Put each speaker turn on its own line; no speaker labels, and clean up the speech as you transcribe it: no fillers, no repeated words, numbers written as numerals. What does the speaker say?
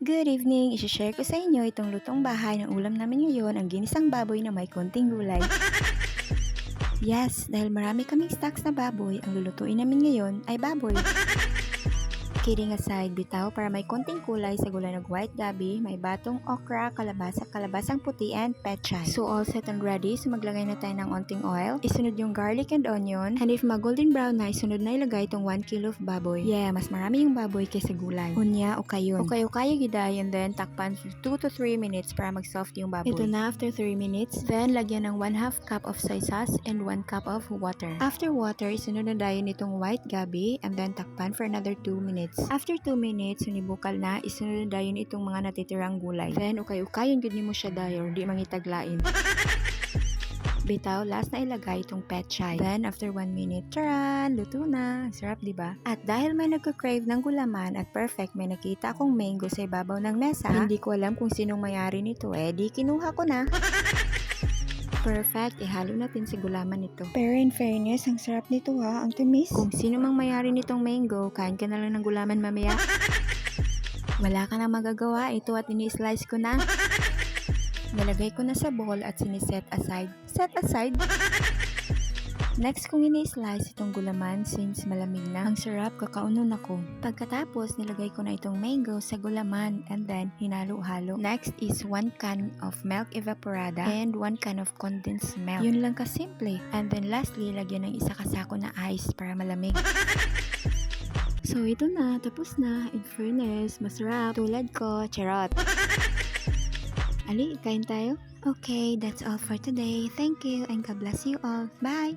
Good evening! Isishare ko sa inyo itong lutong bahay ng ulam namin ngayon, ang ginisang baboy na may konting gulay. Yes, dahil marami kaming stocks na baboy, ang lulutuin namin ngayon ay baboy. Kidding aside, bitaw para may konting kulay sa gulay ng white gabi, may batong okra, kalabasa, kalabasang puti, and pechay. So all set and ready, so maglagay na tayo ng onting oil. Isunod yung garlic and onion, and if mag-golden brown na, isunod na ilagay itong 1 kilo of baboy. Yeah, mas marami yung baboy kaysa gulay. Unya, ukayon. Ukay-ukayo giday, and then takpan for 2 to 3 minutes para mag-soft yung baboy. Ito na after 3 minutes, then lagyan ng 1/2 cup of soy sauce and 1 cup of water. After water, isunod na dayon itong white gabi, and then takpan for another 2 minutes. After 2 minutes, sunibukal na, isunod na dayon itong mga natitirang gulay. Then, ukay-ukayon gud nimo siya dayon, di mangitaglain. Bitaw, last na ilagay itong pechay. Then, after 1 minute, taran! Luto na! Sarap, diba? At dahil may nagka-crave ng gulaman at perfect, may nakita akong mango sa ibabaw ng mesa, hindi ko alam kung sinong mayari nito, di kinuha ko na. Perfect, ihalo natin sa gulaman nito. Pero in fairness, ang sarap nito ha, ang tamis. Kung sino mang mayari nitong mango, kain ka na lang ng gulaman mamaya. Wala ka na magagawa, ito at ini-slice ko na. Nalagay ko na sa bowl at siniset aside. Set aside? Next kong ini-slice itong gulaman since malamig na. Ang sarap, kakaunon ako. Pagkatapos, nilagay ko na itong mango sa gulaman and then hinalo-halo. Next is 1 can of milk evaporada and 1 can of condensed milk. Yun lang kasimple. And then lastly, lagyan ng isa kasako na ice para malamig. So ito na, tapos na. In fairness, masarap. Tulad ko, charot. Ali, kain tayo? Okay, that's all for today. Thank you and God bless you all. Bye!